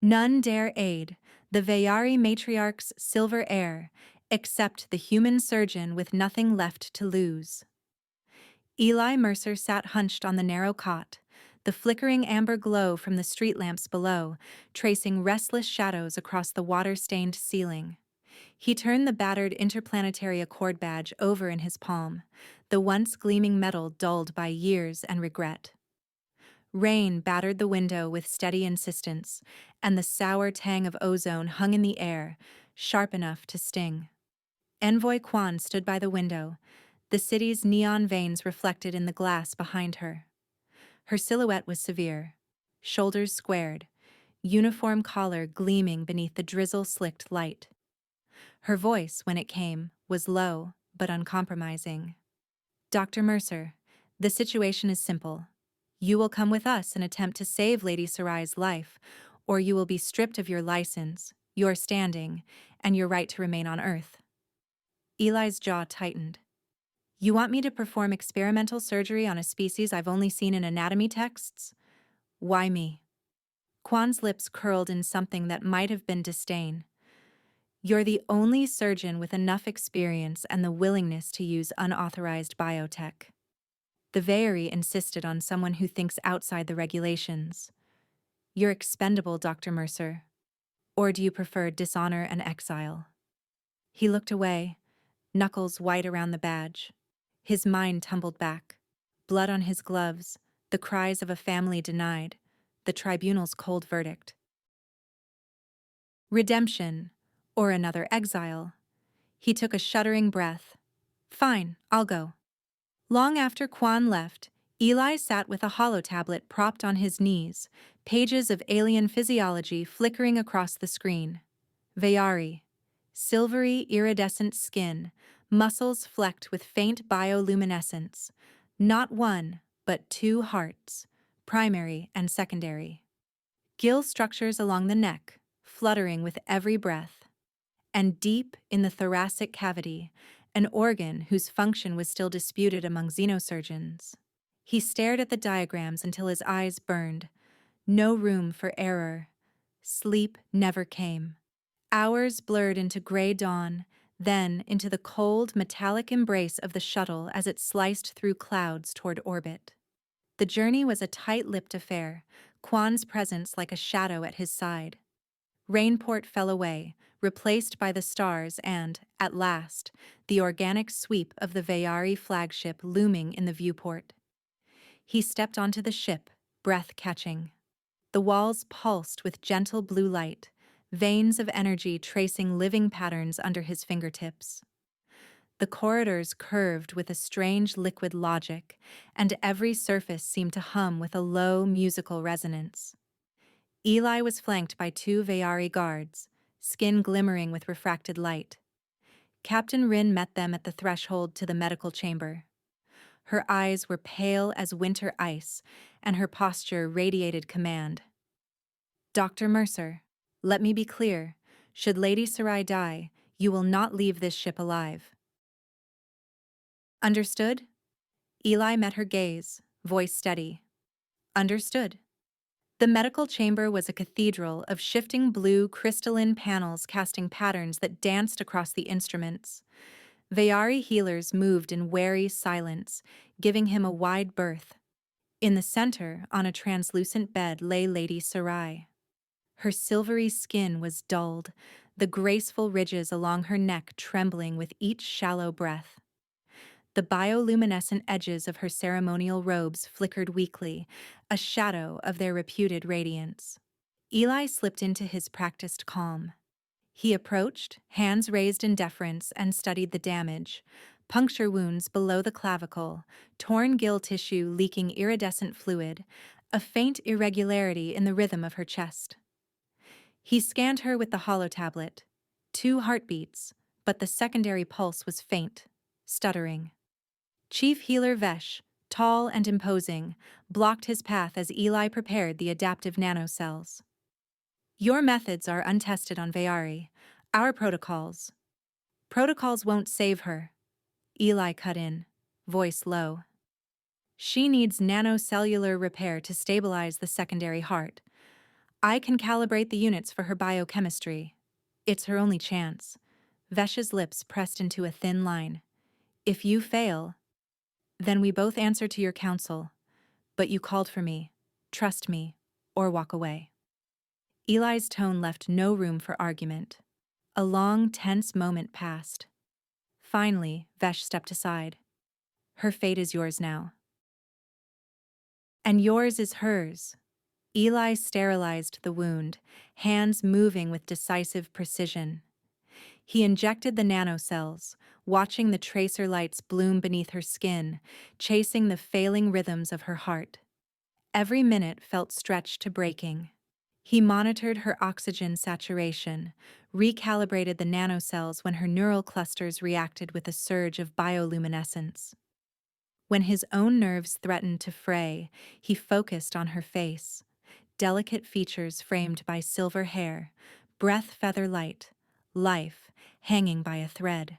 None dare aid the Veyari Matriarch's Silver-Heir, except the human surgeon with nothing left to lose. Eli Mercer sat hunched on the narrow cot, the flickering amber glow from the street lamps below, tracing restless shadows across the water-stained ceiling. He turned the battered interplanetary accord badge over in his palm, the once gleaming metal dulled by years and regret. Rain battered the window with steady insistence, and the sour tang of ozone hung in the air, sharp enough to sting. Envoy Quan stood by the window, the city's neon veins reflected in the glass behind her. Her silhouette was severe, shoulders squared, uniform collar gleaming beneath the drizzle-slicked light. Her voice, when it came, was low but uncompromising. "Dr. Mercer, the situation is simple. You will come with us and attempt to save Lady Sarai's life, or you will be stripped of your license, your standing, and your right to remain on Earth." Eli's jaw tightened. "You want me to perform experimental surgery on a species I've only seen in anatomy texts? Why me?" Quan's lips curled in something that might have been disdain. "You're the only surgeon with enough experience and the willingness to use unauthorized biotech. The Veyari insisted on someone who thinks outside the regulations. You're expendable, Dr. Mercer. Or do you prefer dishonor and exile?" He looked away, knuckles white around the badge. His mind tumbled back. Blood on his gloves, the cries of a family denied, the tribunal's cold verdict. Redemption, or another exile. He took a shuddering breath. "Fine, I'll go." Long after Quan left, Eli sat with a holotablet propped on his knees, pages of alien physiology flickering across the screen. Veyari. Silvery, iridescent skin, muscles flecked with faint bioluminescence. Not one, but two hearts, primary and secondary. Gill structures along the neck, fluttering with every breath. And deep in the thoracic cavity, an organ whose function was still disputed among xenosurgeons. He stared at the diagrams until his eyes burned. No room for error. Sleep never came. Hours blurred into gray dawn, then into the cold, metallic embrace of the shuttle as it sliced through clouds toward orbit. The journey was a tight-lipped affair, Quan's presence like a shadow at his side. Rainport fell away, replaced by the stars and, at last, the organic sweep of the Veyari flagship looming in the viewport. He stepped onto the ship, breath catching. The walls pulsed with gentle blue light, veins of energy tracing living patterns under his fingertips. The corridors curved with a strange liquid logic, and every surface seemed to hum with a low musical resonance. Eli was flanked by two Veyari guards, skin glimmering with refracted light. Captain Rin met them at the threshold to the medical chamber. Her eyes were pale as winter ice, and her posture radiated command. "Dr. Mercer, let me be clear. Should Lady Sarai die, you will not leave this ship alive." "Understood?" Eli met her gaze, voice steady. "Understood." The medical chamber was a cathedral of shifting blue crystalline panels casting patterns that danced across the instruments. Veyari healers moved in wary silence, giving him a wide berth. In the center, on a translucent bed, lay Lady Sarai. Her silvery skin was dulled, the graceful ridges along her neck trembling with each shallow breath. The bioluminescent edges of her ceremonial robes flickered weakly, a shadow of their reputed radiance. Eli slipped into his practiced calm. He approached, hands raised in deference, and studied the damage. Puncture wounds below the clavicle, torn gill tissue leaking iridescent fluid, a faint irregularity in the rhythm of her chest. He scanned her with the holotablet. 2 heartbeats, but the secondary pulse was faint, stuttering. Chief Healer Vesh, tall and imposing, blocked his path as Eli prepared the adaptive nanocells. "Your methods are untested on Veyari. Our protocols." "Protocols won't save her." Eli cut in, voice low. "She needs nanocellular repair to stabilize the secondary heart. I can calibrate the units for her biochemistry. It's her only chance. Vesh's lips pressed into a thin line. If you fail, then we both answer to your counsel. But you called for me. Trust me, or walk away. Eli's tone left no room for argument. A long, tense moment passed. Finally, Vesh stepped aside. Her fate is yours now. And yours is hers. Eli sterilized the wound, hands moving with decisive precision. He injected the nanocells, watching the tracer lights bloom beneath her skin, chasing the failing rhythms of her heart. Every minute felt stretched to breaking. He monitored her oxygen saturation, recalibrated the nanocells when her neural clusters reacted with a surge of bioluminescence. When his own nerves threatened to fray, he focused on her face, delicate features framed by silver hair, breath feather light, life hanging by a thread.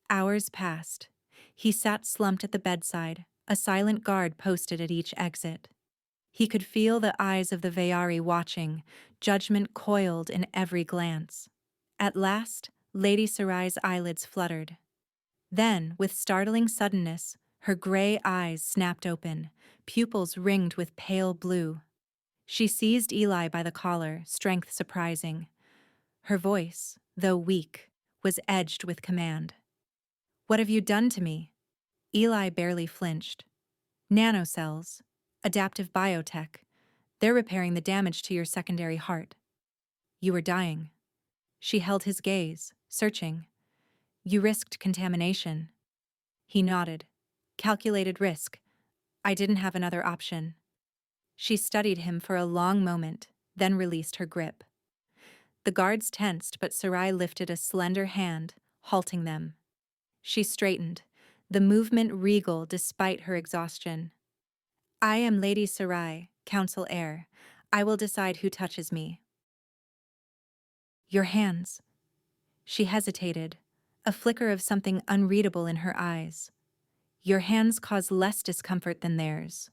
Hours passed. He sat slumped at the bedside, a silent guard posted at each exit. He could feel the eyes of the Veyari watching, judgment coiled in every glance. At last, Lady Sarai's eyelids fluttered. Then, with startling suddenness, her gray eyes snapped open, pupils ringed with pale blue. She seized Eli by the collar, strength surprising. Her voice, though weak, was edged with command. What have you done to me? Eli barely flinched. Nanocells. Adaptive biotech. They're repairing the damage to your secondary heart. You were dying. She held his gaze, searching. You risked contamination. He nodded. Calculated risk. I didn't have another option. She studied him for a long moment, then released her grip. The guards tensed, but Sarai lifted a slender hand, halting them. She straightened, the movement regal despite her exhaustion. I am Lady Sarai, Council Heir. I will decide who touches me. Your hands. She hesitated, a flicker of something unreadable in her eyes. Your hands cause less discomfort than theirs.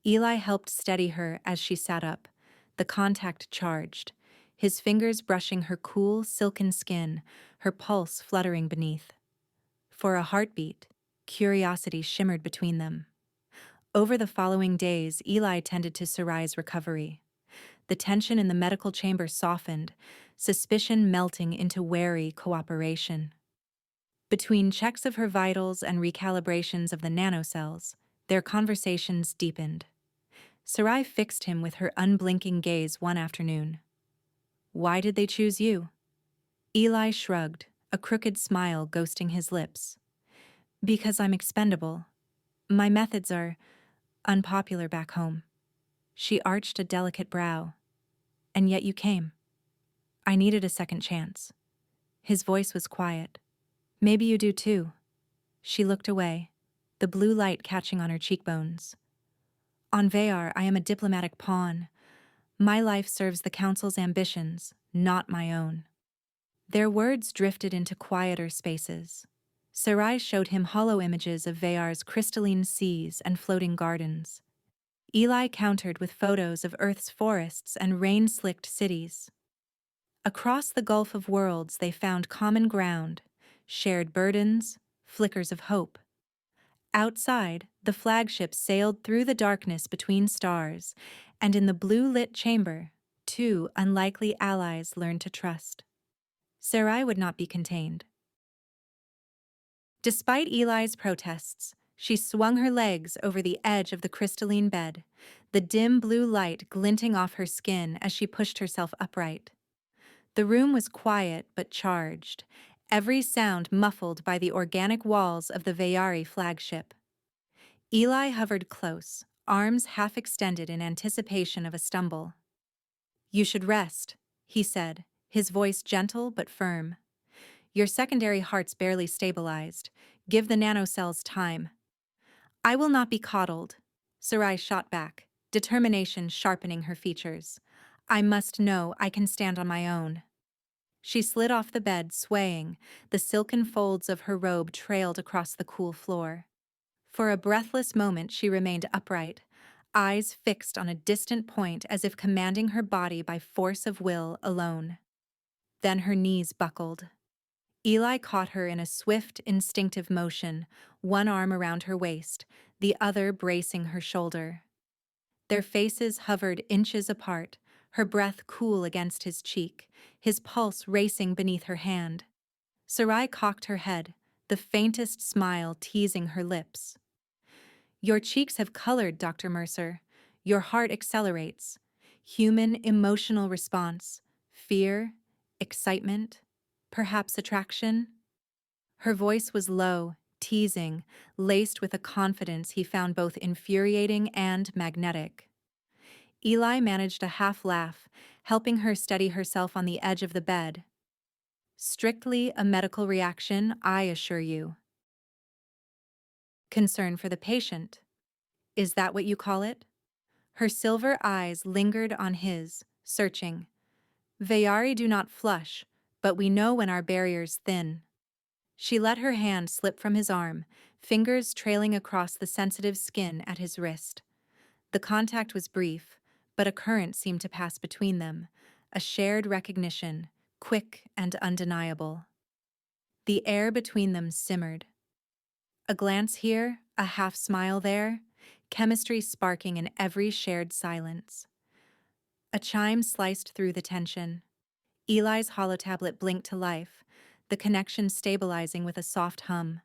Eli helped steady her as she sat up, the contact charged, his fingers brushing her cool, silken skin, her pulse fluttering beneath. For a heartbeat, curiosity shimmered between them. Over the following days, Eli tended to Sarai's recovery. The tension in the medical chamber softened, suspicion melting into wary cooperation. Between checks of her vitals and recalibrations of the nanocells, their conversations deepened. Sarai fixed him with her unblinking gaze one afternoon. Why did they choose you? Eli shrugged, a crooked smile ghosting his lips. Because I'm expendable. My methods are unpopular back home. She arched a delicate brow. And yet you came. I needed a second chance. His voice was quiet. Maybe you do too. She looked away, the blue light catching on her cheekbones. On Veyar, I am a diplomatic pawn. My life serves the Council's ambitions, not my own. Their words drifted into quieter spaces. Sarai showed him hollow images of Veyar's crystalline seas and floating gardens. Eli countered with photos of Earth's forests and rain-slicked cities. Across the Gulf of Worlds they found common ground, shared burdens, flickers of hope. Outside, the flagship sailed through the darkness between stars, and in the blue-lit chamber, two unlikely allies learned to trust. Sarai would not be contained. Despite Eli's protests, she swung her legs over the edge of the crystalline bed, the dim blue light glinting off her skin as she pushed herself upright. The room was quiet but charged, every sound muffled by the organic walls of the Veyari flagship. Eli hovered close, arms half extended in anticipation of a stumble. You should rest, he said, his voice gentle but firm. Your secondary heart's barely stabilized. Give the nanocells time. I will not be coddled. Sarai shot back, determination sharpening her features. I must know I can stand on my own. She slid off the bed, swaying. The silken folds of her robe trailed across the cool floor. For a breathless moment she remained upright, eyes fixed on a distant point as if commanding her body by force of will alone. Then her knees buckled. Eli caught her in a swift, instinctive motion, one arm around her waist, the other bracing her shoulder. Their faces hovered inches apart, her breath cool against his cheek, his pulse racing beneath her hand. Sarai cocked her head, the faintest smile teasing her lips. "Your cheeks have colored, Dr. Mercer. Your heart accelerates. Human emotional response. Fear, excitement, perhaps attraction." Her voice was low, teasing, laced with a confidence he found both infuriating and magnetic. Eli managed a half laugh, helping her steady herself on the edge of the bed. "Strictly a medical reaction, I assure you." "Concern for the patient. Is that what you call it?" Her silver eyes lingered on his, searching. "Veyari do not flush, but we know when our barrier's thin." She let her hand slip from his arm, fingers trailing across the sensitive skin at his wrist. The contact was brief, but a current seemed to pass between them, a shared recognition, quick and undeniable. The air between them simmered. A glance here, a half smile there, chemistry sparking in every shared silence. A chime sliced through the tension. Eli's holotablet blinked to life, the connection stabilizing with a soft hum.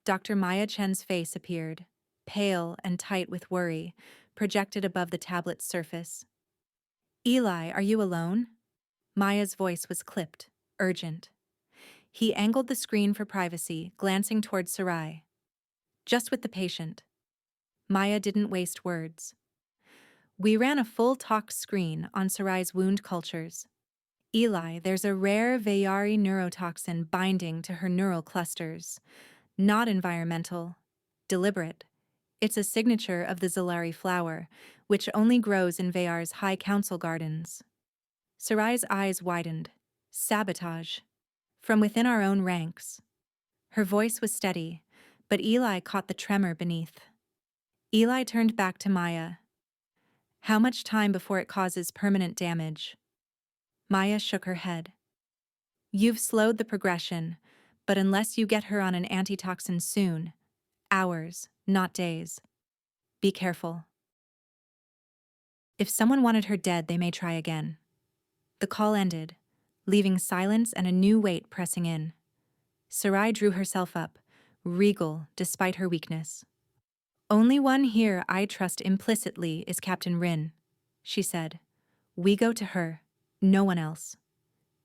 Dr. Maya Chen's face appeared, pale and tight with worry, projected above the tablet's surface. "Eli, are you alone?" Maya's voice was clipped, urgent. He angled the screen for privacy, glancing toward Sarai. "Just with the patient." Maya didn't waste words. "We ran a full tox screen on Sarai's wound cultures. Eli, there's a rare Veyari neurotoxin binding to her neural clusters. Not environmental. Deliberate. It's a signature of the Zalari flower, which only grows in Veyar's high council gardens." Sarai's eyes widened. "Sabotage. From within our own ranks." Her voice was steady, but Eli caught the tremor beneath. Eli turned back to Maya. "How much time before it causes permanent damage?" Maya shook her head. "You've slowed the progression, but unless you get her on an antitoxin soon, hours, not days. Be careful. If someone wanted her dead, they may try again." The call ended, leaving silence and a new weight pressing in. Sarai drew herself up, regal despite her weakness. "Only one here I trust implicitly is Captain Rin," she said. "We go to her, no one else."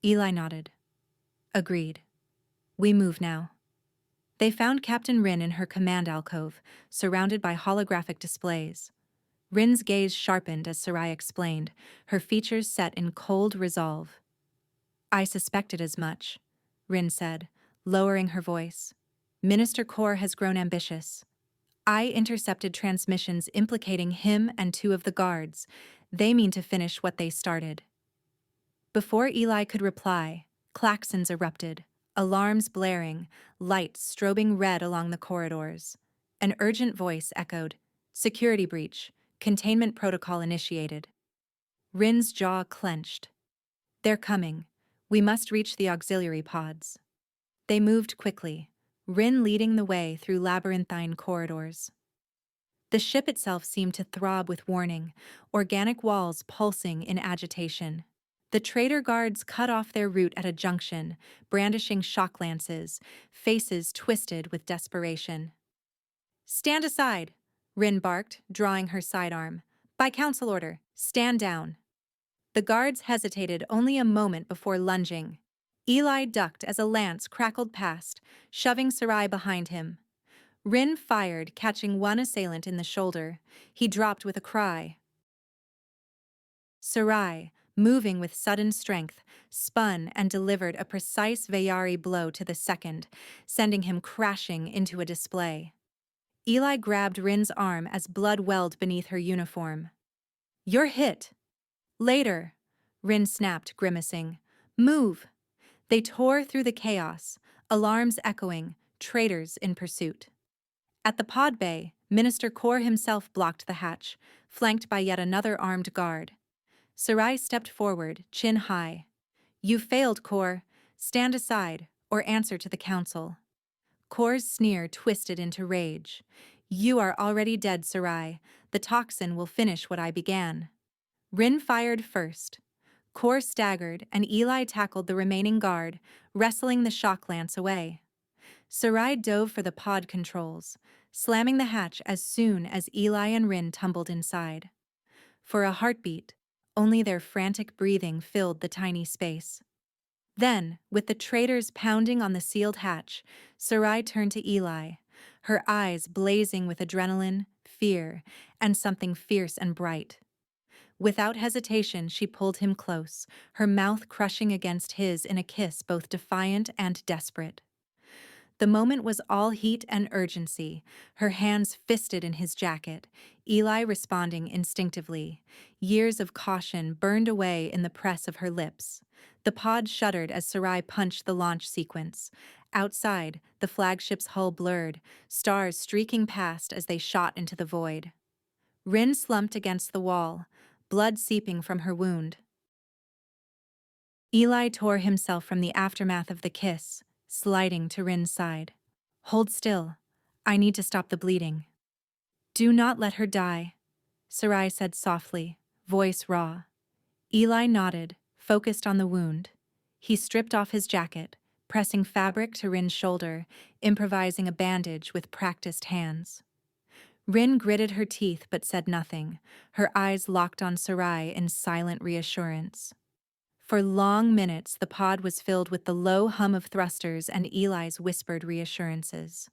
Eli nodded. "Agreed. We move now." They found Captain Rin in her command alcove, surrounded by holographic displays. Rin's gaze sharpened as Sarai explained, her features set in cold resolve. "I suspected as much," Rin said, lowering her voice. "Minister Kor has grown ambitious. I intercepted transmissions implicating him and two of the guards. They mean to finish what they started." Before Eli could reply, klaxons erupted, alarms blaring, lights strobing red along the corridors. An urgent voice echoed, "Security breach. Containment protocol initiated." Rin's jaw clenched. "They're coming. We must reach the auxiliary pods." They moved quickly, Rin leading the way through labyrinthine corridors. The ship itself seemed to throb with warning, organic walls pulsing in agitation. The trader guards cut off their route at a junction, brandishing shock lances, faces twisted with desperation. "Stand aside," Rin barked, drawing her sidearm. "By council order, stand down." The guards hesitated only a moment before lunging. Eli ducked as a lance crackled past, shoving Sarai behind him. Rin fired, catching one assailant in the shoulder. He dropped with a cry. Sarai, moving with sudden strength, spun and delivered a precise Veyari blow to the second, sending him crashing into a display. Eli grabbed Rin's arm as blood welled beneath her uniform. "You're hit." "Later," Rin snapped, grimacing. "Move." They tore through the chaos, alarms echoing, traitors in pursuit. At the pod bay, Minister Kor himself blocked the hatch, flanked by yet another armed guard. Sarai stepped forward, chin high. "You failed, Kor. Stand aside, or answer to the council." Kor's sneer twisted into rage. "You are already dead, Sarai. The toxin will finish what I began." Rin fired first. Kor staggered, and Eli tackled the remaining guard, wrestling the shock lance away. Sarai dove for the pod controls, slamming the hatch as soon as Eli and Rin tumbled inside. For a heartbeat, only their frantic breathing filled the tiny space. Then, with the traitors pounding on the sealed hatch, Sarai turned to Eli, her eyes blazing with adrenaline, fear, and something fierce and bright. Without hesitation, she pulled him close, her mouth crushing against his in a kiss both defiant and desperate. The moment was all heat and urgency, her hands fisted in his jacket, Eli responding instinctively. Years of caution burned away in the press of her lips. The pod shuddered as Sarai punched the launch sequence. Outside, the flagship's hull blurred, stars streaking past as they shot into the void. Rin slumped against the wall, blood seeping from her wound. Eli tore himself from the aftermath of the kiss, sliding to Rin's side. "Hold still. I need to stop the bleeding." "Do not let her die," Sarai said softly, voice raw. Eli nodded, focused on the wound. He stripped off his jacket, pressing fabric to Rin's shoulder, improvising a bandage with practiced hands. Rin gritted her teeth but said nothing, her eyes locked on Sarai in silent reassurance. For long minutes, the pod was filled with the low hum of thrusters and Eli's whispered reassurances.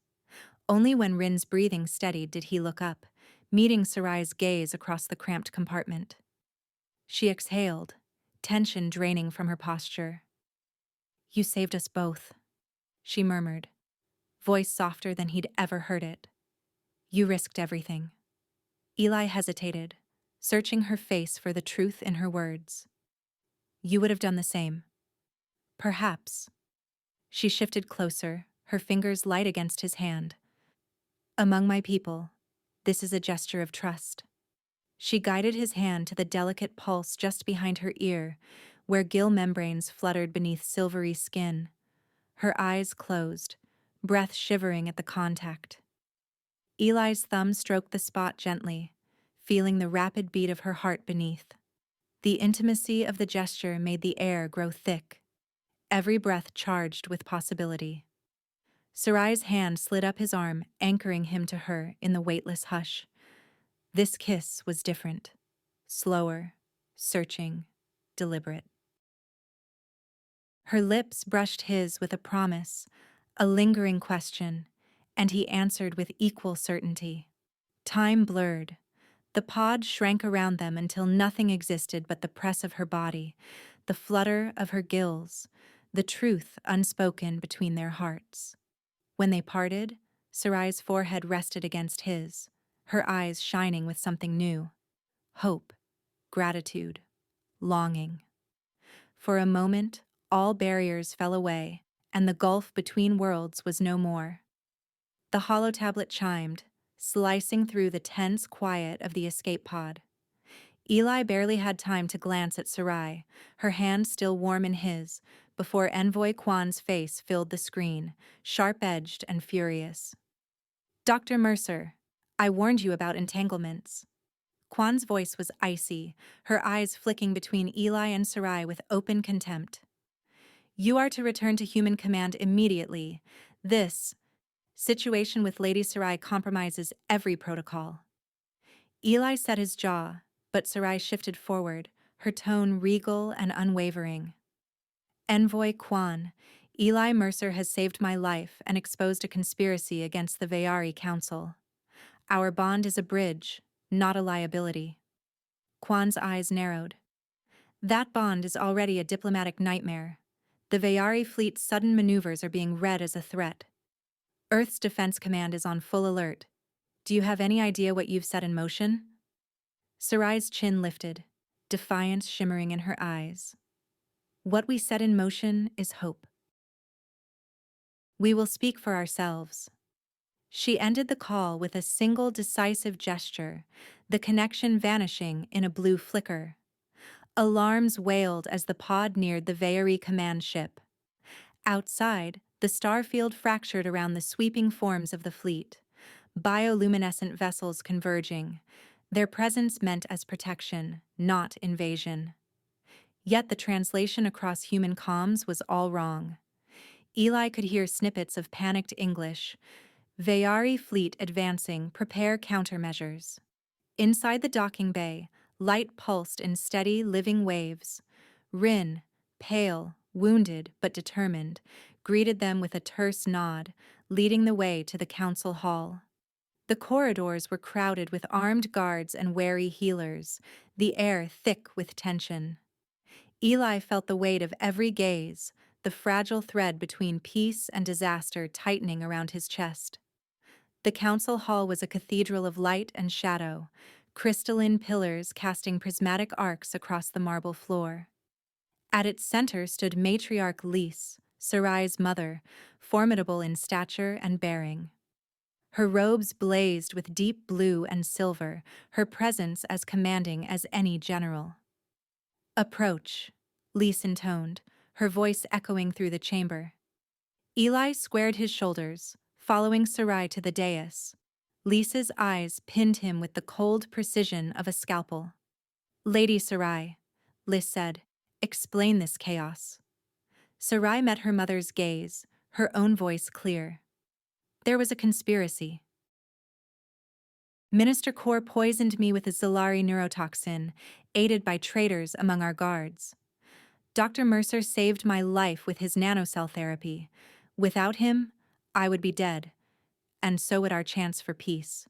Only when Rin's breathing steadied did he look up, meeting Sarai's gaze across the cramped compartment. She exhaled, tension draining from her posture. "You saved us both," she murmured, voice softer than he'd ever heard it. "You risked everything." Eli hesitated, searching her face for the truth in her words. "You would have done the same." "Perhaps." She shifted closer, her fingers light against his hand. "Among my people, this is a gesture of trust." She guided his hand to the delicate pulse just behind her ear, where gill membranes fluttered beneath silvery skin. Her eyes closed, breath shivering at the contact. Eli's thumb stroked the spot gently, feeling the rapid beat of her heart beneath. The intimacy of the gesture made the air grow thick, every breath charged with possibility. Sarai's hand slid up his arm, anchoring him to her in the weightless hush. This kiss was different, slower, searching, deliberate. Her lips brushed his with a promise, a lingering question, and he answered with equal certainty. Time blurred. The pod shrank around them until nothing existed but the press of her body, the flutter of her gills, the truth unspoken between their hearts. When they parted, Sarai's forehead rested against his, her eyes shining with something new. Hope, gratitude, longing. For a moment, all barriers fell away, and the gulf between worlds was no more. The holotablet chimed, slicing through the tense quiet of the escape pod. Eli barely had time to glance at Sarai, her hand still warm in his, before Envoy Kwan's face filled the screen, sharp-edged and furious. "Dr. Mercer, I warned you about entanglements." Kwan's voice was icy, her eyes flicking between Eli and Sarai with open contempt. "You are to return to human command immediately. This situation with Lady Sarai compromises every protocol." Eli set his jaw, but Sarai shifted forward, her tone regal and unwavering. "Envoy Kwan, Eli Mercer has saved my life and exposed a conspiracy against the Veyari Council. Our bond is a bridge, not a liability." Kwan's eyes narrowed. "That bond is already a diplomatic nightmare. The Veyari fleet's sudden maneuvers are being read as a threat. Earth's Defense Command is on full alert. Do you have any idea what you've set in motion?" Sarai's chin lifted, defiance shimmering in her eyes. "What we set in motion is hope. We will speak for ourselves." She ended the call with a single decisive gesture, the connection vanishing in a blue flicker. Alarms wailed as the pod neared the Veyari command ship. Outside, the starfield fractured around the sweeping forms of the fleet, bioluminescent vessels converging. Their presence meant as protection, not invasion. Yet the translation across human comms was all wrong. Eli could hear snippets of panicked English. Veyari fleet advancing, prepare countermeasures. Inside the docking bay, light pulsed in steady, living waves. Rin, pale, wounded but determined, greeted them with a terse nod, leading the way to the council hall. The corridors were crowded with armed guards and wary healers, the air thick with tension. Eli felt the weight of every gaze, the fragile thread between peace and disaster tightening around his chest. The council hall was a cathedral of light and shadow, crystalline pillars casting prismatic arcs across the marble floor. At its center stood Matriarch Lys, Sarai's mother, formidable in stature and bearing. Her robes blazed with deep blue and silver, her presence as commanding as any general. "Approach," Lys intoned, her voice echoing through the chamber. Eli squared his shoulders, following Sarai to the dais. Lys's eyes pinned him with the cold precision of a scalpel. "Lady Sarai," Lys said, "explain this chaos." Sarai met her mother's gaze, her own voice clear. "There was a conspiracy. Minister Kor poisoned me with a Zalari neurotoxin, aided by traitors among our guards. Dr. Mercer saved my life with his nanocell therapy. Without him, I would be dead, and so would our chance for peace."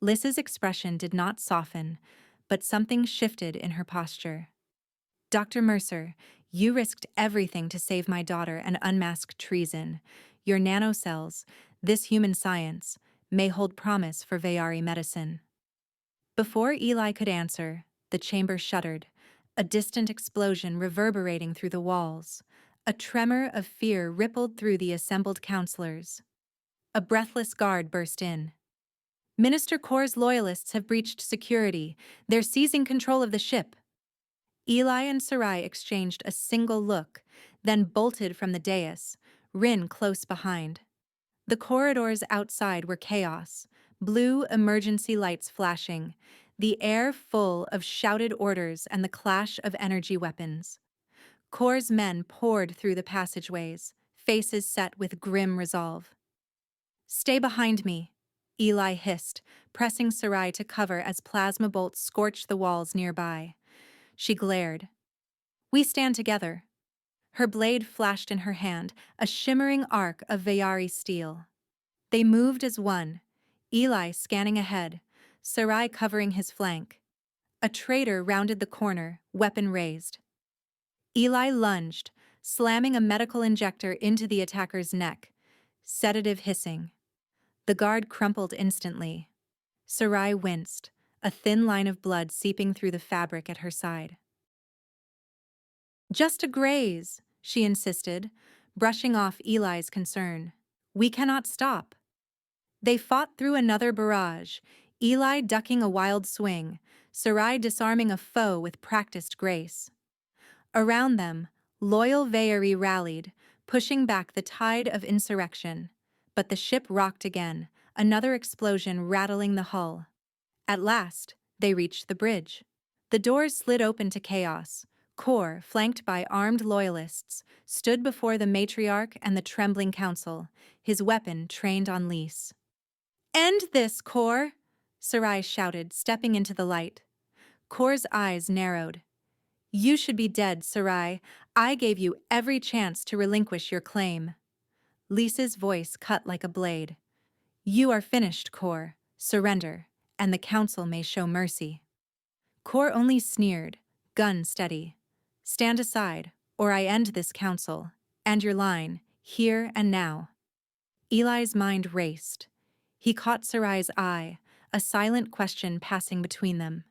Lys's expression did not soften, but something shifted in her posture. "Dr. Mercer, you risked everything to save my daughter and unmask treason. Your nanocells, this human science, may hold promise for Veyari medicine." Before Eli could answer, the chamber shuddered, a distant explosion reverberating through the walls. A tremor of fear rippled through the assembled counselors. A breathless guard burst in. "Minister Kor's loyalists have breached security. They're seizing control of the ship." Eli and Sarai exchanged a single look, then bolted from the dais, Rin close behind. The corridors outside were chaos, blue emergency lights flashing, the air full of shouted orders and the clash of energy weapons. Kor's men poured through the passageways, faces set with grim resolve. "Stay behind me," Eli hissed, pressing Sarai to cover as plasma bolts scorched the walls nearby. She glared. "We stand together." Her blade flashed in her hand, a shimmering arc of Veyari steel. They moved as one, Eli scanning ahead, Sarai covering his flank. A traitor rounded the corner, weapon raised. Eli lunged, slamming a medical injector into the attacker's neck, sedative hissing. The guard crumpled instantly. Sarai winced, a thin line of blood seeping through the fabric at her side. "Just a graze," she insisted, brushing off Eli's concern. "We cannot stop." They fought through another barrage, Eli ducking a wild swing, Sarai disarming a foe with practiced grace. Around them, loyal Veyari rallied, pushing back the tide of insurrection. But the ship rocked again, another explosion rattling the hull. At last, they reached the bridge. The doors slid open to chaos. Kor, flanked by armed loyalists, stood before the Matriarch and the trembling council, his weapon trained on Lys. "End this, Kor!" Sarai shouted, stepping into the light. Kor's eyes narrowed. "You should be dead, Sarai. I gave you every chance to relinquish your claim." Lys's voice cut like a blade. "You are finished, Kor. Surrender, and the council may show mercy." Kor only sneered, gun steady. "Stand aside, or I end this council, and your line, here and now." Eli's mind raced. He caught Sarai's eye, a silent question passing between them.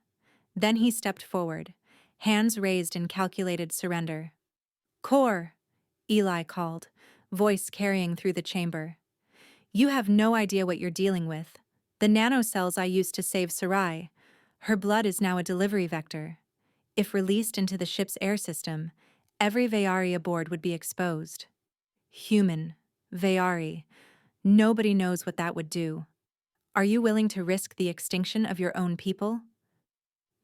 Then he stepped forward, hands raised in calculated surrender. "Kor," Eli called, voice carrying through the chamber. You have no idea what you're dealing with. The nanocells I used to save Sarai. Her blood is now a delivery vector. If released into the ship's air system, every Veyari aboard would be exposed. Human. Veyari. Nobody knows what that would do. Are you willing to risk the extinction of your own people?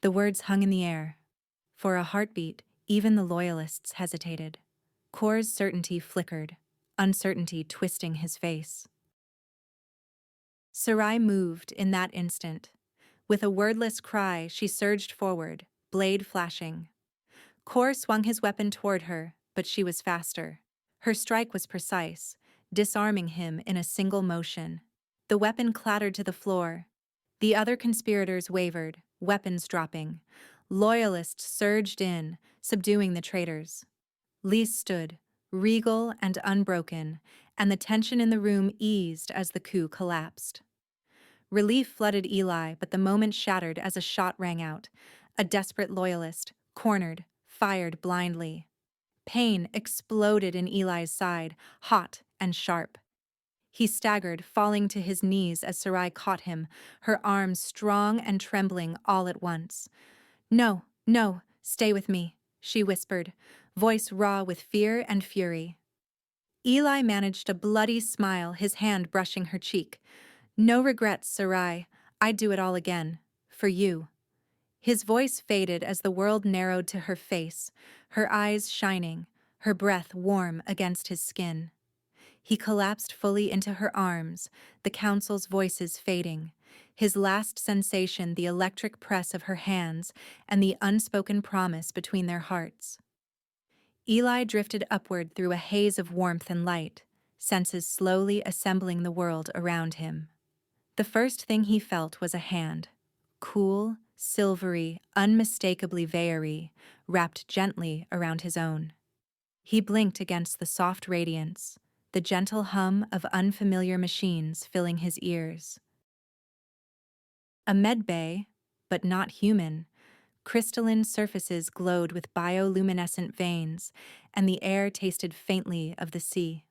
The words hung in the air. For a heartbeat, even the loyalists hesitated. Kor's certainty flickered, uncertainty twisting his face. Sarai moved in that instant. With a wordless cry, she surged forward, blade flashing. Kor swung his weapon toward her, but she was faster. Her strike was precise, disarming him in a single motion. The weapon clattered to the floor. The other conspirators wavered, weapons dropping. Loyalists surged in, subduing the traitors. Lise stood, regal and unbroken, and the tension in the room eased as the coup collapsed. Relief flooded Eli, but the moment shattered as a shot rang out. A desperate loyalist, cornered, fired blindly. Pain exploded in Eli's side, hot and sharp. He staggered, falling to his knees as Sarai caught him, her arms strong and trembling all at once. "No, no, stay with me," she whispered, voice raw with fear and fury. Eli managed a bloody smile, his hand brushing her cheek. "No regrets, Sarai. I'd do it all again. For you." His voice faded as the world narrowed to her face, her eyes shining, her breath warm against his skin. He collapsed fully into her arms, the council's voices fading, his last sensation the electric press of her hands and the unspoken promise between their hearts. Eli drifted upward through a haze of warmth and light, senses slowly assembling the world around him. The first thing he felt was a hand, cool, silvery, unmistakably Veyari, wrapped gently around his own. He blinked against the soft radiance, the gentle hum of unfamiliar machines filling his ears. A med bay, but not human. Crystalline surfaces glowed with bioluminescent veins, and the air tasted faintly of the sea.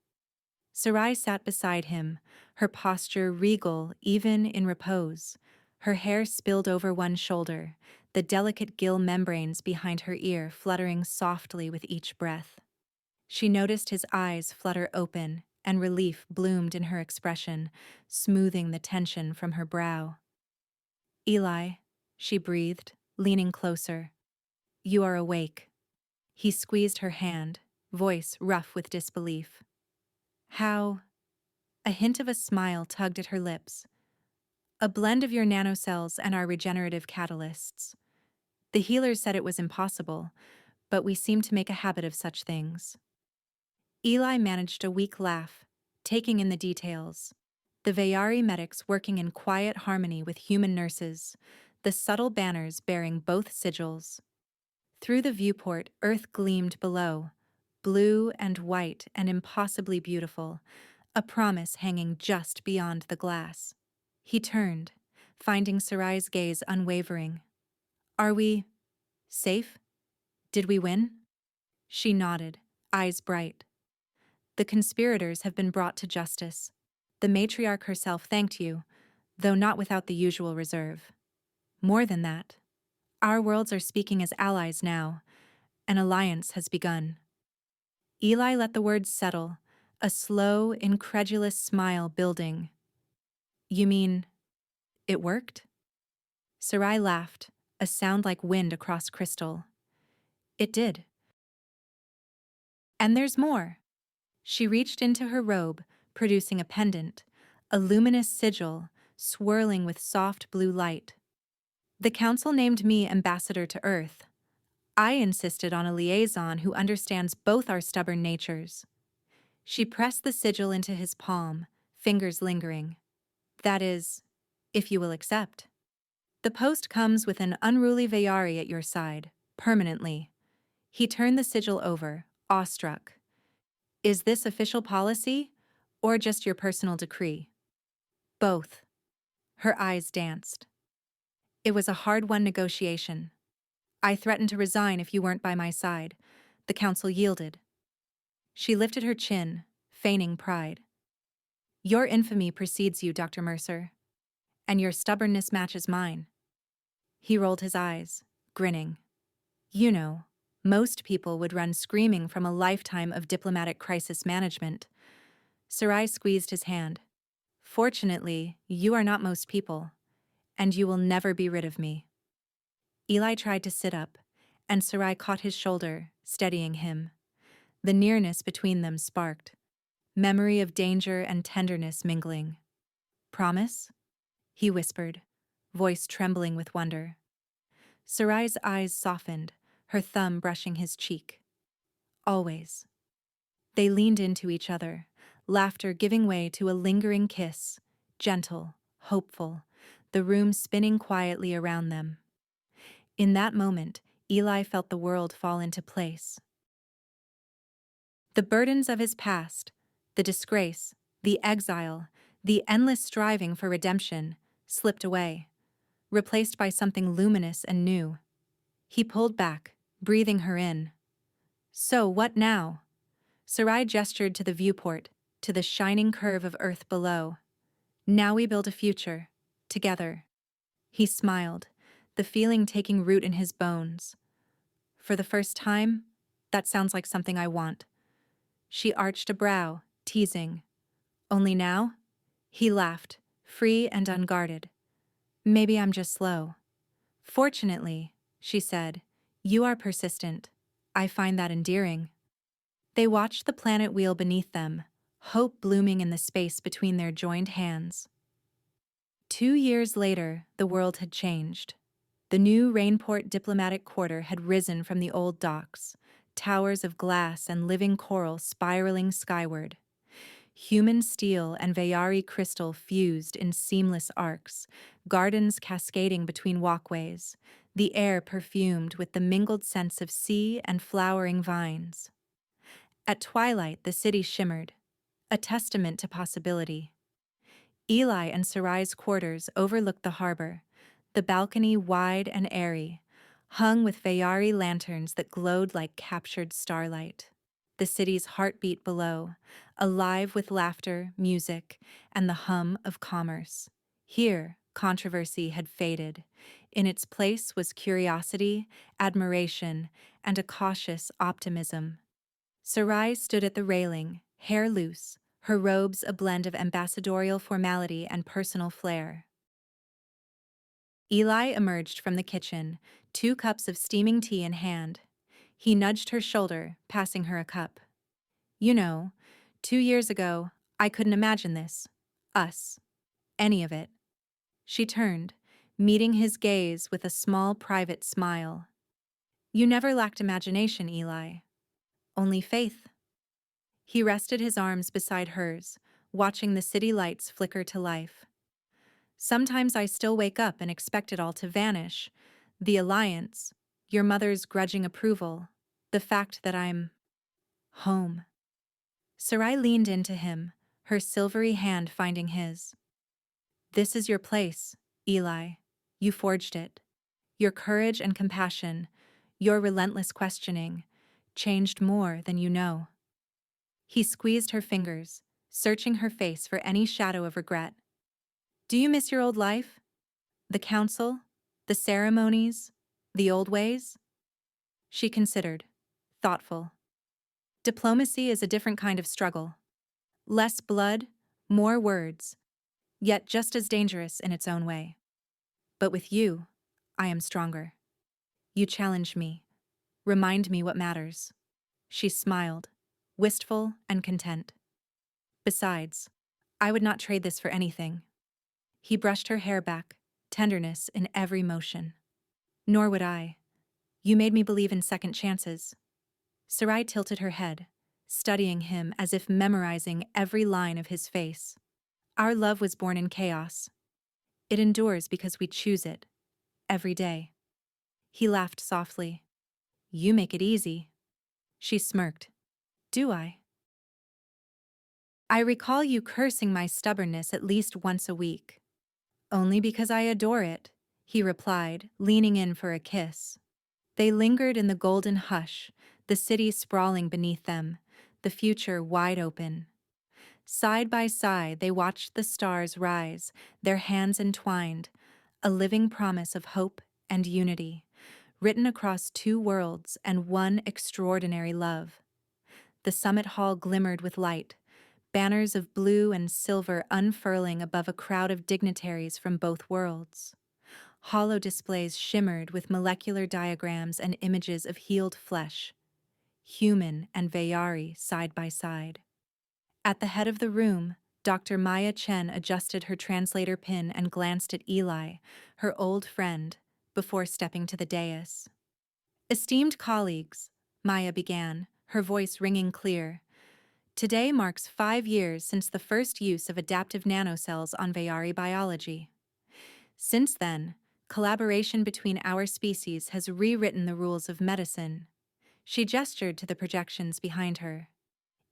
Sarai sat beside him, her posture regal even in repose. Her hair spilled over one shoulder, the delicate gill membranes behind her ear fluttering softly with each breath. She noticed his eyes flutter open, and relief bloomed in her expression, smoothing the tension from her brow. "Eli," she breathed, leaning closer. "You are awake." He squeezed her hand, voice rough with disbelief. "How?" A hint of a smile tugged at her lips. "A blend of your nanocells and our regenerative catalysts. The healers said it was impossible, but we seem to make a habit of such things." Eli managed a weak laugh, taking in the details. The Veyari medics working in quiet harmony with human nurses, the subtle banners bearing both sigils. Through the viewport, Earth gleamed below, blue and white and impossibly beautiful, a promise hanging just beyond the glass. He turned, finding Sarai's gaze unwavering. "Are we safe? Did we win?" She nodded, eyes bright. "The conspirators have been brought to justice. The Matriarch herself thanked you, though not without the usual reserve. More than that, our worlds are speaking as allies now. An alliance has begun." Eli let the words settle, a slow, incredulous smile building. "You mean, it worked?" Sarai laughed, a sound like wind across crystal. "It did. And there's more." She reached into her robe, producing a pendant, a luminous sigil, swirling with soft blue light. "The council named me ambassador to Earth. I insisted on a liaison who understands both our stubborn natures." She pressed the sigil into his palm, fingers lingering. "That is, if you will accept. The post comes with an unruly Veyari at your side, permanently." He turned the sigil over, awestruck. "Is this official policy, or just your personal decree?" "Both." Her eyes danced. "It was a hard-won negotiation. I threatened to resign if you weren't by my side. The council yielded." She lifted her chin, feigning pride. Your infamy precedes you, Dr. Mercer. And your stubbornness matches mine. He rolled his eyes, grinning. You know, most people would run screaming from a lifetime of diplomatic crisis management. Sarai squeezed his hand. Fortunately, you are not most people, and you will never be rid of me. Eli tried to sit up, and Sarai caught his shoulder, steadying him. The nearness between them sparked, memory of danger and tenderness mingling. Promise? He whispered, voice trembling with wonder. Sarai's eyes softened, her thumb brushing his cheek. Always. They leaned into each other, laughter giving way to a lingering kiss, gentle, hopeful, the room spinning quietly around them. In that moment, Eli felt the world fall into place. The burdens of his past, the disgrace, the exile, the endless striving for redemption, slipped away, replaced by something luminous and new. He pulled back, breathing her in. So what now? Sarai gestured to the viewport, to the shining curve of earth below. Now we build a future, together. He smiled, the feeling taking root in his bones. For the first time, that sounds like something I want. She arched a brow, teasing. Only now? He laughed, free and unguarded. Maybe I'm just slow. Fortunately, she said, you are persistent. I find that endearing. They watched the planet wheel beneath them, hope blooming in the space between their joined hands. 2 years later, the world had changed. The new Rainport diplomatic quarter had risen from the old docks, towers of glass and living coral spiraling skyward. Human steel and Veyari crystal fused in seamless arcs, gardens cascading between walkways, the air perfumed with the mingled scents of sea and flowering vines. At twilight, the city shimmered, a testament to possibility. Eli and Sarai's quarters overlooked the harbor, the balcony wide and airy, hung with Veyari lanterns that glowed like captured starlight. The city's heartbeat below, alive with laughter, music, and the hum of commerce. Here, controversy had faded. In its place was curiosity, admiration, and a cautious optimism. Sarai stood at the railing, hair loose, her robes a blend of ambassadorial formality and personal flair. Eli emerged from the kitchen, 2 cups of steaming tea in hand. He nudged her shoulder, passing her a cup. You know, 2 years ago, I couldn't imagine this. Us. Any of it. She turned, meeting his gaze with a small private smile. You never lacked imagination, Eli. Only faith. He rested his arms beside hers, watching the city lights flicker to life. Sometimes I still wake up and expect it all to vanish. The alliance, your mother's grudging approval, the fact that I'm home. Sarai leaned into him, her silvery hand finding his. This is your place, Eli. You forged it. Your courage and compassion, your relentless questioning, changed more than you know. He squeezed her fingers, searching her face for any shadow of regret. Do you miss your old life? The council? The ceremonies? The old ways? She considered, thoughtful. Diplomacy is a different kind of struggle. Less blood, more words, yet just as dangerous in its own way. But with you, I am stronger. You challenge me, remind me what matters. She smiled, wistful and content. Besides, I would not trade this for anything. He brushed her hair back, tenderness in every motion. Nor would I. You made me believe in second chances. Sarai tilted her head, studying him as if memorizing every line of his face. Our love was born in chaos. It endures because we choose it, every day. He laughed softly. You make it easy. She smirked. Do I? I recall you cursing my stubbornness at least once a week. Only because I adore it, he replied, leaning in for a kiss. They lingered in the golden hush, the city sprawling beneath them, the future wide open. Side by side, they watched the stars rise, their hands entwined, a living promise of hope and unity, written across two worlds and one extraordinary love. The summit hall glimmered with light, banners of blue and silver unfurling above a crowd of dignitaries from both worlds. Hollow displays shimmered with molecular diagrams and images of healed flesh, human and Veyari side by side. At the head of the room, Dr. Maya Chen adjusted her translator pin and glanced at Eli, her old friend, before stepping to the dais. Esteemed colleagues, Maya began, her voice ringing clear. Today marks 5 years since the first use of adaptive nanocells on Veyari biology. Since then, collaboration between our species has rewritten the rules of medicine. She gestured to the projections behind her.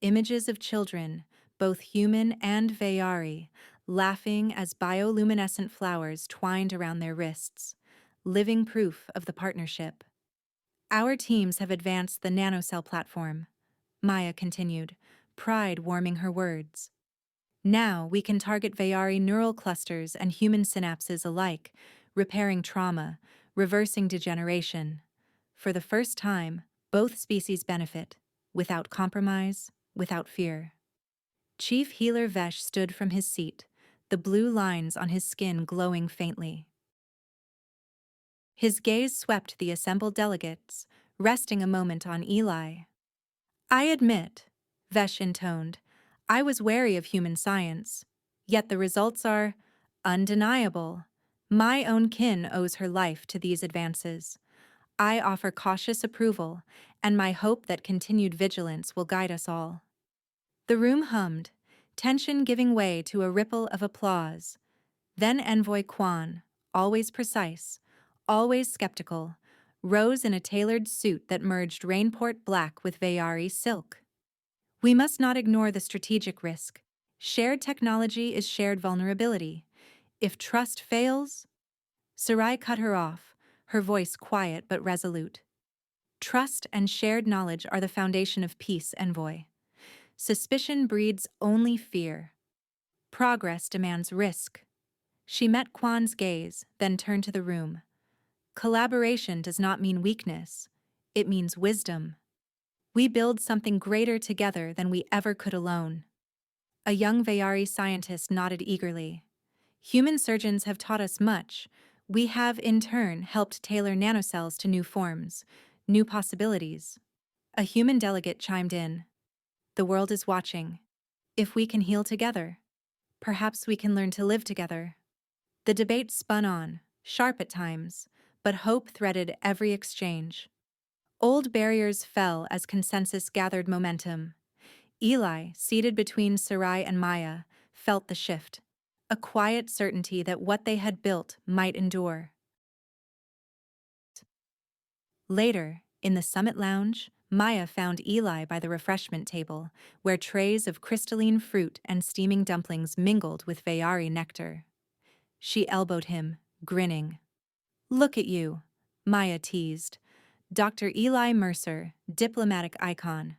Images of children, both human and Veyari, laughing as bioluminescent flowers twined around their wrists, living proof of the partnership. Our teams have advanced the nanocell platform, Maya continued, pride warming her words. Now we can target Veyari neural clusters and human synapses alike, repairing trauma, reversing degeneration. For the first time, both species benefit, without compromise, without fear. Chief Healer Vesh stood from his seat, the blue lines on his skin glowing faintly. His gaze swept the assembled delegates, resting a moment on Eli. I admit, Vesh intoned, I was wary of human science, yet the results are undeniable. My own kin owes her life to these advances. I offer cautious approval, and my hope that continued vigilance will guide us all. The room hummed, tension giving way to a ripple of applause. Then Envoy Quan, always precise, always skeptical, rose in a tailored suit that merged rainport black with Veyari silk. We must not ignore the strategic risk. Shared technology is shared vulnerability. If trust fails... Sarai cut her off, her voice quiet but resolute. Trust and shared knowledge are the foundation of peace, Envoy. Suspicion breeds only fear. Progress demands risk. She met Quan's gaze, then turned to the room. Collaboration does not mean weakness. It means wisdom. We build something greater together than we ever could alone. A young Veyari scientist nodded eagerly. Human surgeons have taught us much. We have, in turn, helped tailor nanocells to new forms, new possibilities. A human delegate chimed in. The world is watching. If we can heal together, perhaps we can learn to live together. The debate spun on, sharp at times, but hope threaded every exchange. Old barriers fell as consensus gathered momentum. Eli, seated between Sarai and Maya, felt the shift, a quiet certainty that what they had built might endure. Later, in the summit lounge, Maya found Eli by the refreshment table, where trays of crystalline fruit and steaming dumplings mingled with Veyari nectar. She elbowed him, grinning. Look at you, Maya teased. Dr. Eli Mercer, diplomatic icon.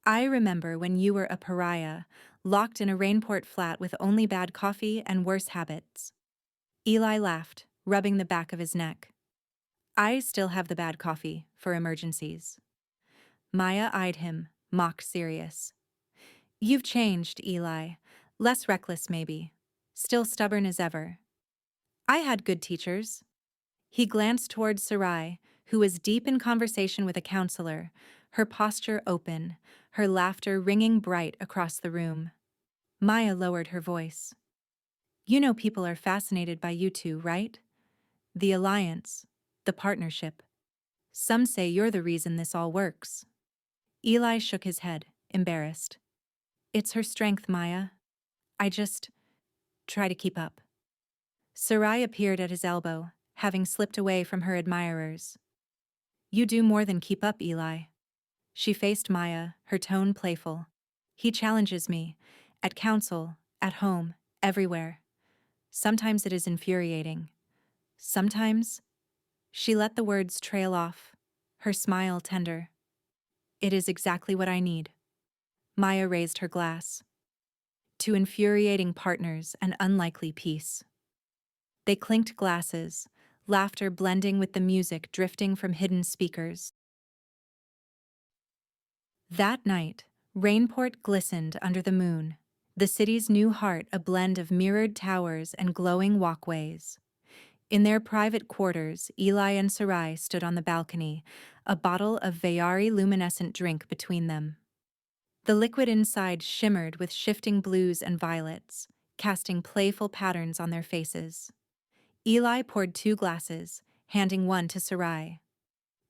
I remember when you were a pariah, locked in a rainport flat with only bad coffee and worse habits. Eli laughed, rubbing the back of his neck. I still have the bad coffee, for emergencies. Maya eyed him, mock serious. You've changed, Eli. Less reckless, maybe. Still stubborn as ever. I had good teachers. He glanced toward Sarai, who was deep in conversation with a counselor, her posture open, her laughter ringing bright across the room. Maya lowered her voice. You know people are fascinated by you two, right? The alliance, the partnership. Some say you're the reason this all works. Eli shook his head, embarrassed. It's her strength, Maya. I just try to keep up. Sarai appeared at his elbow, having slipped away from her admirers. You do more than keep up, Eli. She faced Maya, her tone playful. He challenges me, at council, at home, everywhere. Sometimes it is infuriating. Sometimes... She let the words trail off, her smile tender. It is exactly what I need. Maya raised her glass. to infuriating partners and unlikely peace. They clinked glasses, laughter blending with the music drifting from hidden speakers. That night, Rainport glistened under the moon, the city's new heart a blend of mirrored towers and glowing walkways. In their private quarters, Eli and Sarai stood on the balcony, a bottle of Veyari luminescent drink between them. The liquid inside shimmered with shifting blues and violets, casting playful patterns on their faces. Eli poured 2 glasses, handing one to Sarai.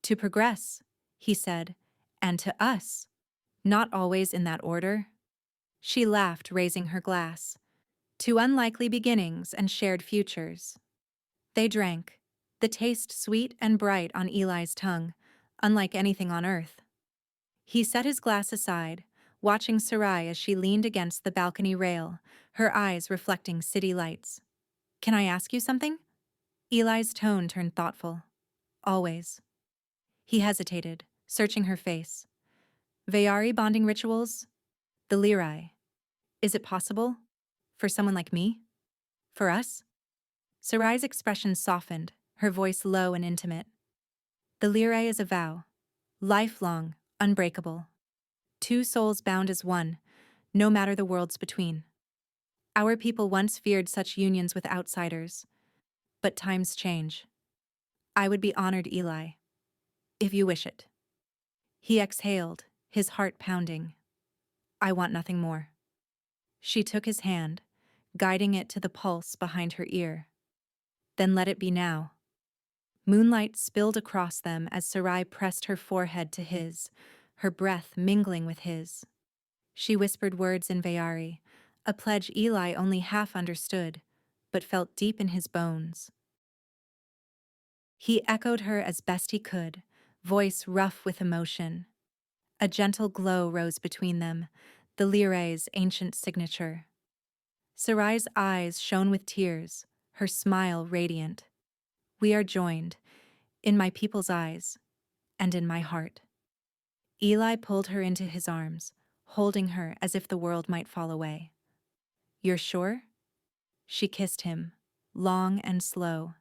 "To progress," he said, "and to us. Not always in that order." She laughed, raising her glass. "To unlikely beginnings and shared futures." They drank, the taste sweet and bright on Eli's tongue, unlike anything on earth. He set his glass aside, watching Sarai as she leaned against the balcony rail, her eyes reflecting city lights. "Can I ask you something?" Eli's tone turned thoughtful. "Always." He hesitated, searching her face. "Veyari bonding rituals? The Lyrai. Is it possible? For someone like me? For us?" Sarai's expression softened, her voice low and intimate. "The Lyrai is a vow. Lifelong, unbreakable. 2 souls bound as one, no matter the worlds between. Our people once feared such unions with outsiders, but times change. I would be honored, Eli, if you wish it." He exhaled, his heart pounding. "I want nothing more." She took his hand, guiding it to the pulse behind her ear. "Then let it be now." Moonlight spilled across them as Sarai pressed her forehead to his, her breath mingling with his. She whispered words in Veyari, a pledge Eli only half understood, but felt deep in his bones. He echoed her as best he could, voice rough with emotion. A gentle glow rose between them, the Lyrai's ancient signature. Sarai's eyes shone with tears, her smile radiant. "We are joined, in my people's eyes, and in my heart." Eli pulled her into his arms, holding her as if the world might fall away. "You're sure?" She kissed him, long and slow.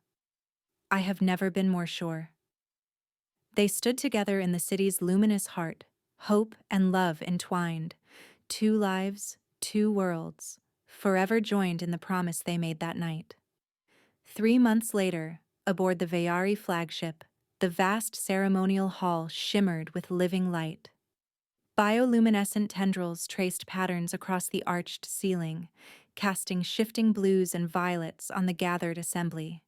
"I have never been more sure." They stood together in the city's luminous heart, hope and love entwined. 2 lives, 2 worlds, forever joined in the promise they made that night. 3 months later, aboard the Veyari flagship, the vast ceremonial hall shimmered with living light. Bioluminescent tendrils traced patterns across the arched ceiling, casting shifting blues and violets on the gathered assembly.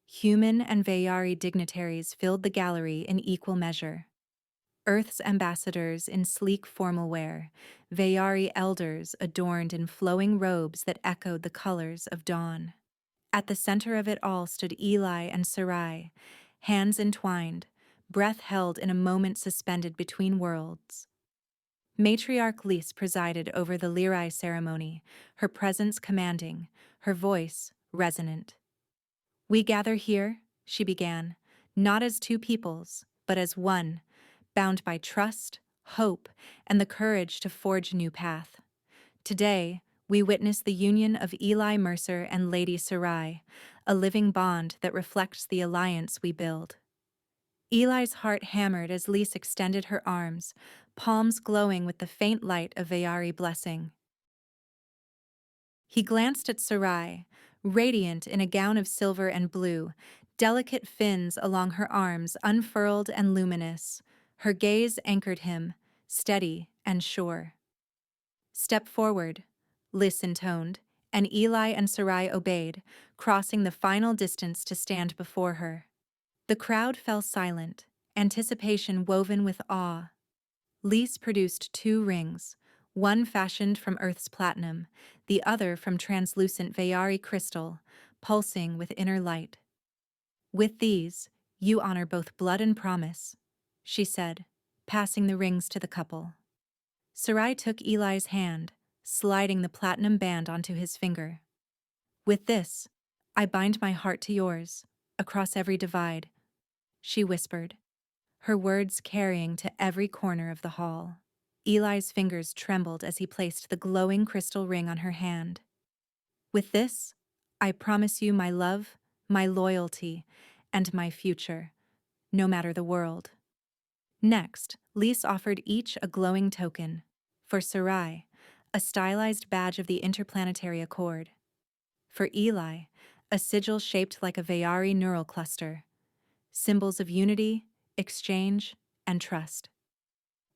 Human and Veyari dignitaries filled the gallery in equal measure. Earth's ambassadors in sleek formal wear, Veyari elders adorned in flowing robes that echoed the colors of dawn. At the center of it all stood Eli and Sarai, hands entwined, breath held in a moment suspended between worlds. Matriarch Lys presided over the Lyrai ceremony, her presence commanding, her voice resonant. "We gather here," she began, "not as 2 peoples, but as one, bound by trust, hope, and the courage to forge a new path. Today, we witness the union of Eli Mercer and Lady Sarai, a living bond that reflects the alliance we build." Eli's heart hammered as Lys extended her arms, palms glowing with the faint light of Veyari blessing. He glanced at Sarai, radiant in a gown of silver and blue, delicate fins along her arms unfurled and luminous. Her gaze anchored him, steady and sure. "Step forward," Lys intoned, and Eli and Sarai obeyed, crossing the final distance to stand before her. The crowd fell silent, anticipation woven with awe. Lys produced 2 rings, one fashioned from Earth's platinum, the other from translucent Veyari crystal, pulsing with inner light. "With these, you honor both blood and promise," she said, passing the rings to the couple. Sarai took Eli's hand, sliding the platinum band onto his finger. "With this, I bind my heart to yours, across every divide," she whispered, her words carrying to every corner of the hall. Eli's fingers trembled as he placed the glowing crystal ring on her hand. With this, I promise you my love, my loyalty, and my future, no matter the world. Next, Lise offered each a glowing token. For Sarai, a stylized badge of the Interplanetary Accord. For Eli, a sigil shaped like a Veyari neural cluster. Symbols of unity, exchange, and trust.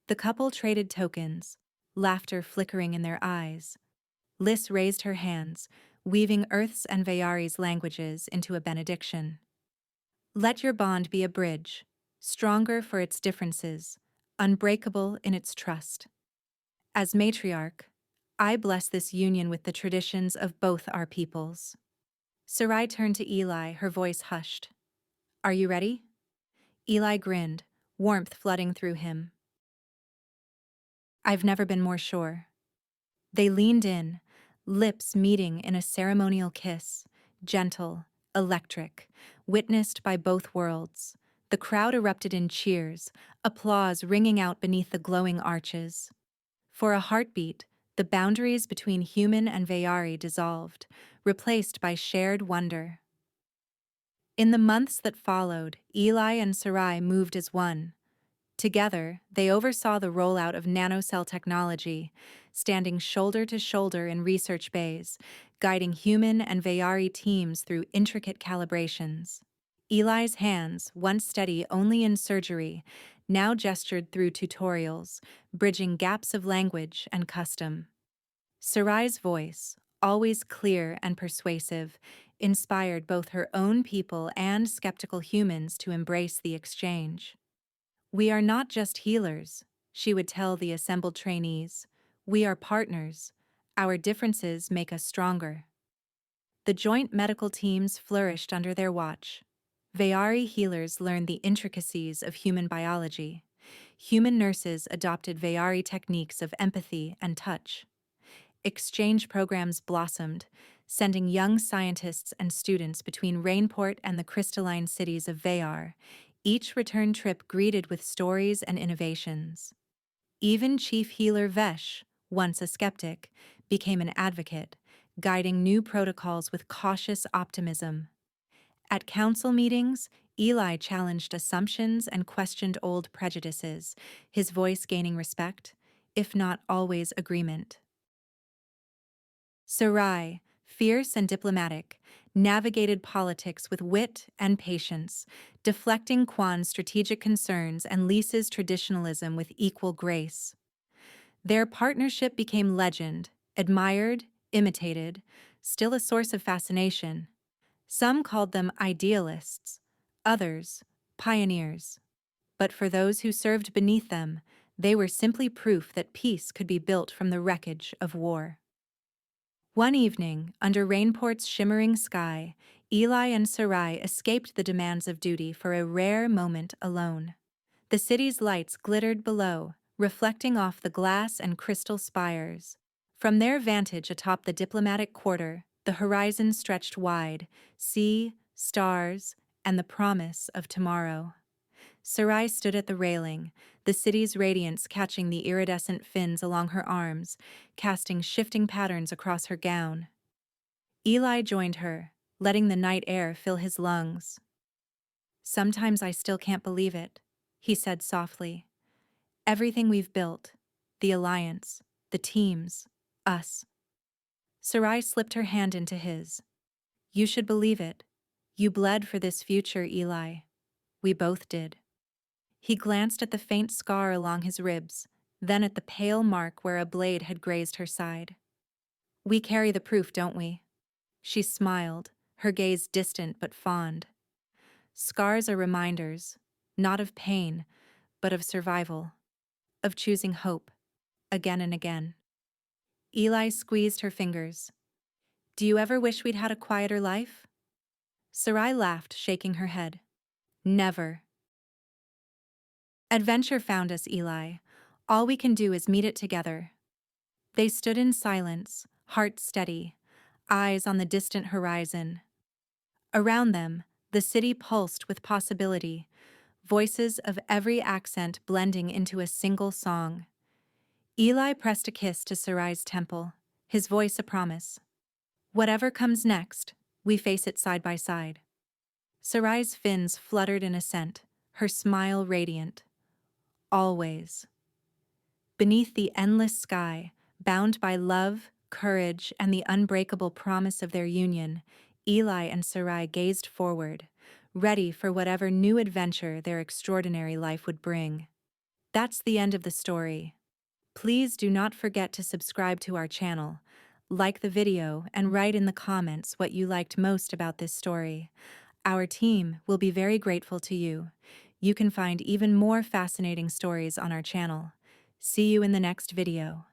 The couple traded tokens, laughter flickering in their eyes. Lys raised her hands, weaving Earth's and Veyari's languages into a benediction. Let your bond be a bridge, stronger for its differences, unbreakable in its trust. As matriarch, I bless this union with the traditions of both our peoples. Sarai turned to Eli, her voice hushed. Are you ready? Eli grinned, warmth flooding through him. I've never been more sure. They leaned in, lips meeting in a ceremonial kiss, gentle, electric, witnessed by both worlds. The crowd erupted in cheers, applause ringing out beneath the glowing arches. For a heartbeat, the boundaries between human and Veyari dissolved, replaced by shared wonder. In the months that followed, Eli and Sarai moved as one. Together, they oversaw the rollout of nanocell technology, standing shoulder to shoulder in research bays, guiding human and Veyari teams through intricate calibrations. Eli's hands, once steady only in surgery, now gestured through tutorials, bridging gaps of language and custom. Sarai's voice, always clear and persuasive, inspired both her own people and skeptical humans to embrace the exchange. We are not just healers, she would tell the assembled trainees. We are partners. Our differences make us stronger. The joint medical teams flourished under their watch. Veyari healers learned the intricacies of human biology. Human nurses adopted Veyari techniques of empathy and touch. Exchange programs blossomed, sending young scientists and students between Rainport and the crystalline cities of Veyar, each return trip greeted with stories and innovations. Even Chief Healer Vesh, once a skeptic, became an advocate, guiding new protocols with cautious optimism. At council meetings, Eli challenged assumptions and questioned old prejudices, his voice gaining respect, if not always agreement. Sarai, fierce and diplomatic, navigated politics with wit and patience, deflecting Kwan's strategic concerns and Lisa's traditionalism with equal grace. Their partnership became legend, admired, imitated, still a source of fascination. Some called them idealists, others, pioneers. But for those who served beneath them, they were simply proof that peace could be built from the wreckage of war. One evening, under Rainport's shimmering sky, Eli and Sarai escaped the demands of duty for a rare moment alone. The city's lights glittered below, reflecting off the glass and crystal spires. From their vantage atop the diplomatic quarter, the horizon stretched wide, sea, stars, and the promise of tomorrow. Sarai stood at the railing, the city's radiance catching the iridescent fins along her arms, casting shifting patterns across her gown. Eli joined her, letting the night air fill his lungs. Sometimes I still can't believe it, he said softly. Everything we've built, the alliance, the teams, us. Sarai slipped her hand into his. You should believe it. You bled for this future, Eli. We both did. He glanced at the faint scar along his ribs, then at the pale mark where a blade had grazed her side. We carry the proof, don't we? She smiled, her gaze distant but fond. Scars are reminders, not of pain, but of survival, of choosing hope, again and again. Eli squeezed her fingers. Do you ever wish we'd had a quieter life? Sarai laughed, shaking her head. Never. Adventure found us, Eli. All we can do is meet it together. They stood in silence, hearts steady, eyes on the distant horizon. Around them, the city pulsed with possibility, voices of every accent blending into a single song. Eli pressed a kiss to Sarai's temple, his voice a promise. Whatever comes next, we face it side by side. Sarai's fins fluttered in assent, her smile radiant. Always. Beneath the endless sky, bound by love, courage, and the unbreakable promise of their union, Eli and Sarai gazed forward, ready for whatever new adventure their extraordinary life would bring. That's the end of the story. Please do not forget to subscribe to our channel, like the video, and write in the comments what you liked most about this story. Our team will be very grateful to you. You can find even more fascinating stories on our channel. See you in the next video.